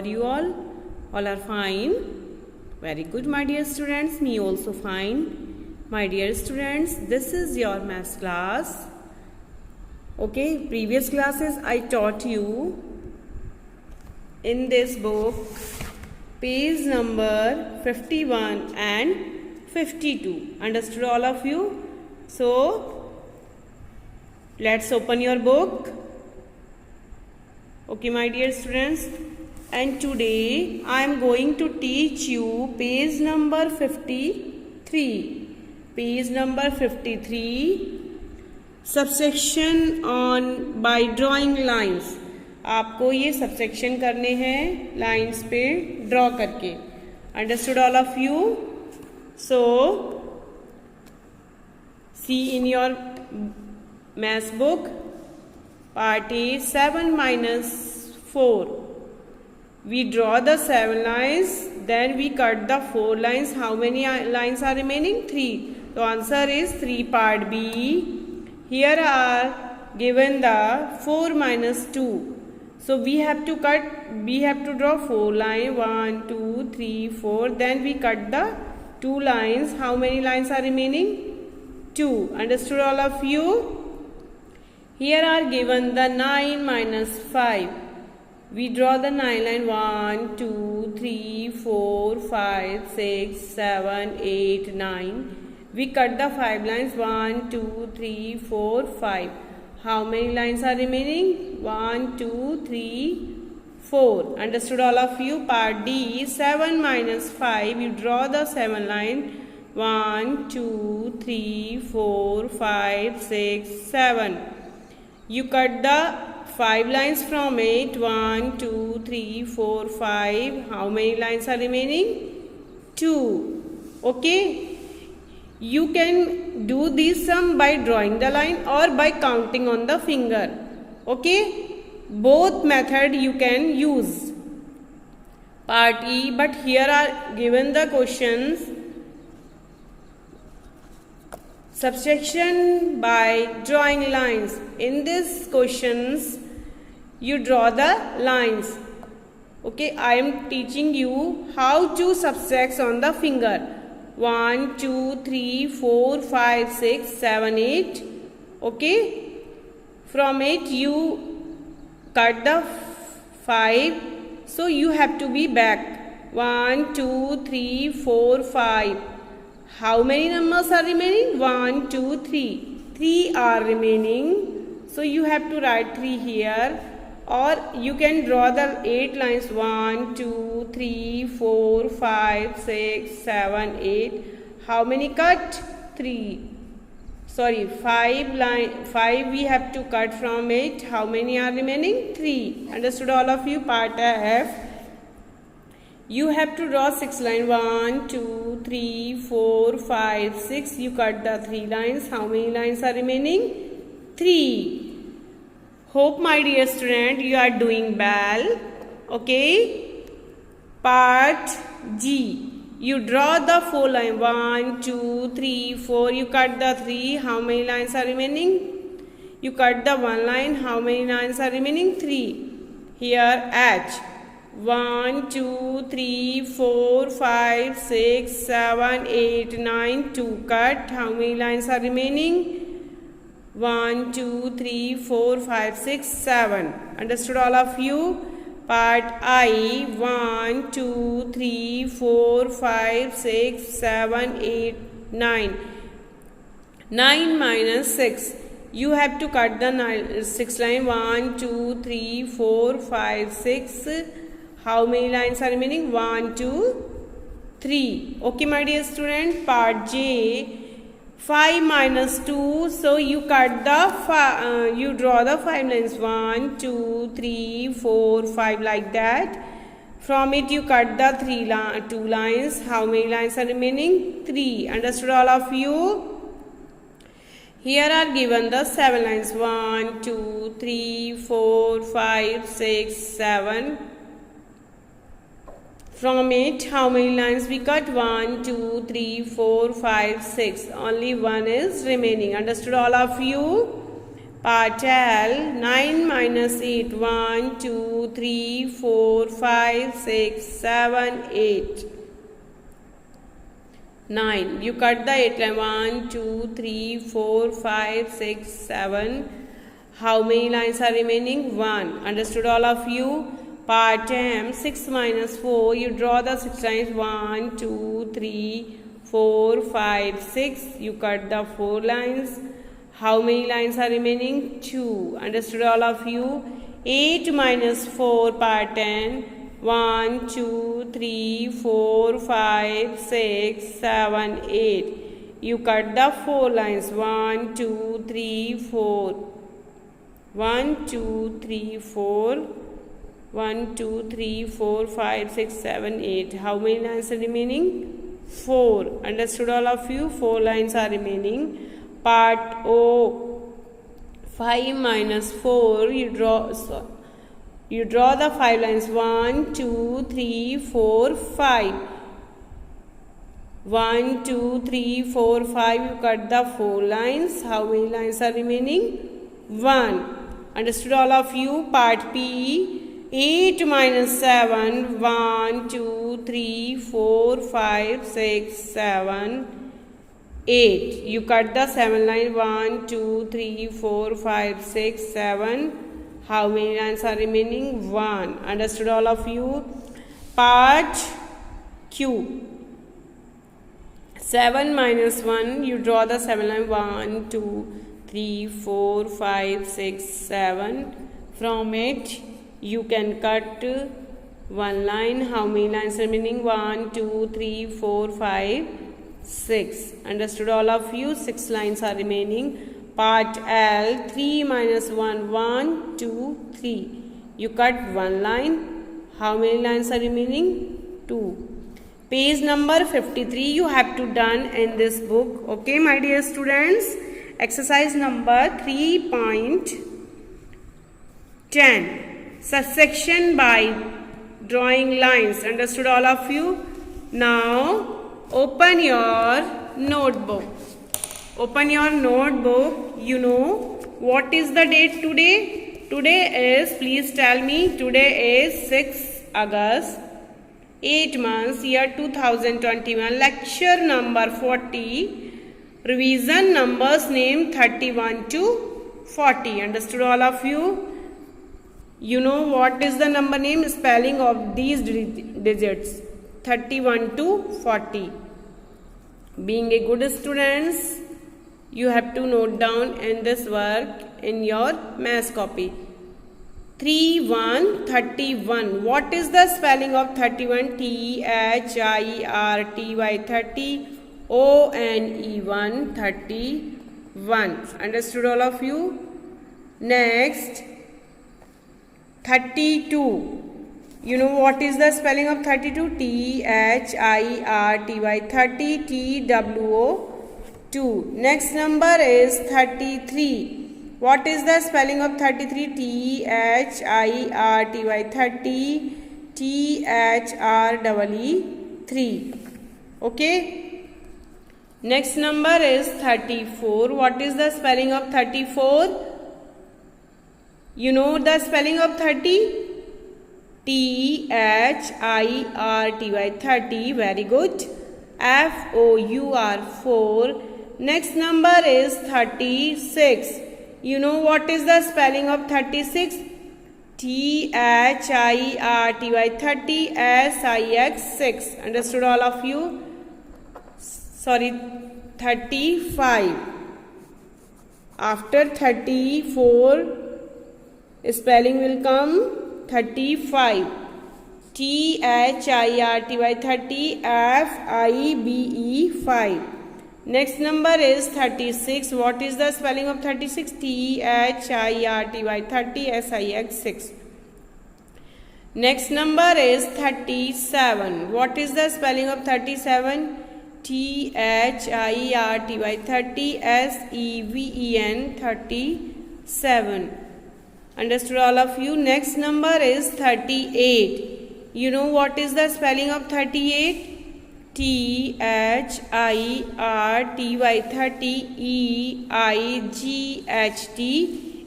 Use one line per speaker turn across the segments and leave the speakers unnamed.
are you all? All are fine? Very good, my dear students. Me also fine. My dear students, this is your maths class. Okay, previous classes I taught you in this book page number 51 and 52. Understood all of you? So let's open your book. Okay, my dear students, and today I am going to teach you page number 53. Page number 53, subsection on by drawing lines. आपको ये subsection करने हैं lines पे draw करके. Understood all of you? So see in your maths book part A 7 minus 4. We draw the 7 lines, then we cut the 4 lines. How many lines are remaining? 3. The answer is 3 part B. Here are given the 4 minus 2. So we have to draw 4 lines, 1, 2, 3, 4. Then we cut the 2 lines. How many lines are remaining? 2. Understood all of you? Here are given the 9 minus 5. We draw the 9 line, 1, 2, 3, 4, 5, 6, 7, 8, 9. We cut the 5 lines, 1, 2, 3, 4, 5. How many lines are remaining? 1, 2, 3, 4. Understood all of you? Part D, 7 minus 5. You draw the 7 line, 1, 2, 3, 4, 5, 6, 7. You cut the 5 lines from it. 1, 2, 3, 4, 5. How many lines are remaining? 2. Okay. You can do this sum by drawing the line or by counting on the finger. Okay. Both method you can use. Part E. But here are given the questions. Subsection by drawing lines. In these questions, you draw the lines. Okay, I am teaching you how to subtract on the finger. 1, 2, 3, 4, 5, 6, 7, 8. Okay, from it you cut the 5. So you have to be back. 1, 2, 3, 4, 5. How many numbers are remaining? 1, 2, 3. 3 are remaining. So you have to write 3 here. Or you can draw the 8 lines. 1, 2, 3, 4, 5, 6, 7, 8. How many cut? 3. Sorry, 5 we have to cut from it. How many are remaining? 3. Understood all of you? Part F. You have to draw 6 lines. 1, 2, 3, 4, 5, 6. You cut the 3 lines. How many lines are remaining? 3. Hope, my dear student, you are doing well. Okay. Part G. You draw the 4 lines. 1, 2, 3, 4. You cut the 3. How many lines are remaining? You cut the 1 line. How many lines are remaining? 3. Here H. 1, 2, 3, 4, 5, 6, 7, 8, 9, 2 cut. How many lines are remaining? 1, 2, 3, 4, 5, 6, 7. Understood all of you? Part I. 1, 2, 3, 4, 5, 6, 7, 8, 9. 9 minus 6. You have to cut the 6 line. 1, 2, 3, 4, 5, 6. How many lines are remaining? 1, 2, 3. Okay, my dear student. Part J. 5 minus 2. So you cut the you draw the 5 lines. 1, 2, 3, 4, 5 like that. From it you cut the 2 lines. How many lines are remaining? 3. Understood all of you? Here are given the 7 lines. 1, 2, 3, 4, 5, 6, 7. From it, how many lines we cut? 1, 2, 3, 4, 5, 6. Only one is remaining. Understood all of you? Part L, 9 minus 8, 1, 2, 3, 4, 5, 6, 7, 8. 9. You cut the 8 line. 1, 2, 3, 4, 5, 6, 7. How many lines are remaining? 1. Understood all of you? Part M, 6 minus 4. You draw the 6 lines. 1, 2, 3, 4, 5, 6. You cut the 4 lines. How many lines are remaining? 2. Understood all of you? 8 minus 4, part 10. 1, 2, 3, 4, 5, 6, 7, 8. You cut the 4 lines. 1, 2, 3, 4. 1, 2, 3, 4. 1, 2, 3, 4, 5, 6, 7, 8. How many lines are remaining? 4. Understood all of you? 4 lines are remaining. Part O, 5 minus 4. You draw the 5 lines. 1, 2, 3, 4, 5. 1, 2, 3, 4, 5. You cut the 4 lines. How many lines are remaining? 1. Understood all of you? Part P, 8 minus 7. 1, 2, 3, 4, 5, 6, 7, 8. You cut the 7 line. 1, 2, 3, 4, 5, 6, 7. How many lines are remaining? 1. Understood all of you? Part Q, 7 minus 1. You draw the 7 line. 1, 2, 3, 4, 5, 6, 7. From it, you can cut 1 line. How many lines remaining? 1, 2, 3, 4, 5, 6. Understood all of you? 6 lines are remaining. Part L, 3 minus 1, 1, 2, 3. You cut 1 line. How many lines are remaining? 2. Page number 53 you have to done in this book. Okay, my dear students. Exercise number 3.10. Subsection by drawing lines. Understood all of you? Now open your notebook. Open your notebook. You know what is the date today? Today is, please tell me, today is 6 August, 8 months, year 2021. Lecture number 40. Revision numbers name 31 to 40. Understood all of you? You know what is the number name? Spelling of these digits. 31 to 40. Being a good student, you have to note down in this work in your math copy. 31, 31. What is the spelling of 31? T-H-I-R-T-Y, 30. O-N-E-1, 31. Understood all of you? Next, 32. You know what is the spelling of 32? T-H-I-R-T-Y, 30. T-W-O-2. Next number is 33. What is the spelling of 33? T-H-I-R-T-Y, 30. T-H-R-E-E-3. Okay. Next number is 34. What is the spelling of 34? You know the spelling of 30? T-H-I-R-T-Y, 30. Very good. F-O-U-R, 4. Next number is 36. You know what is the spelling of 36? T-H-I-R-T-Y, 30. S-I-X, 6. Understood all of you? Sorry, 35. After 34, spelling will come 35. T-H-I-R-T-Y, 30. F-I-B-E, 5. Next number is 36. What is the spelling of 36? T-H-I-R-T-Y, 30. S-I-X, 6. Next number is 37. What is the spelling of 37? T-H-I-R-T-Y, 30. S-E-V-E-N, 37. Understood all of you? Next number is 38. You know what is the spelling of 38? T-H-I-R-T-Y, 30. E-I-G-H-T,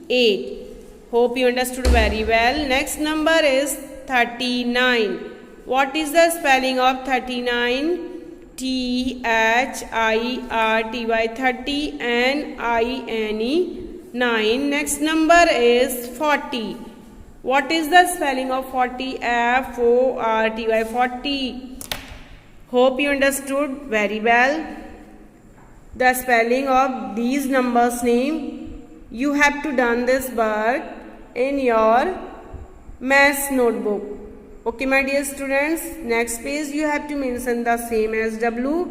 8. Hope you understood very well. Next number is 39. What is the spelling of 39? THIRTY, 30, NINE, 9. Next number is 40. What is the spelling of 40? FORTY, 40. Hope you understood very well the spelling of these numbers name. You have to done this work in your maths notebook. Okay, my dear students, next page you have to mention the same as W.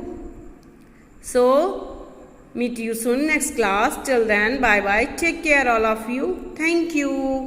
So, meet you soon next class. Till then, bye bye. Take care all of you. Thank you.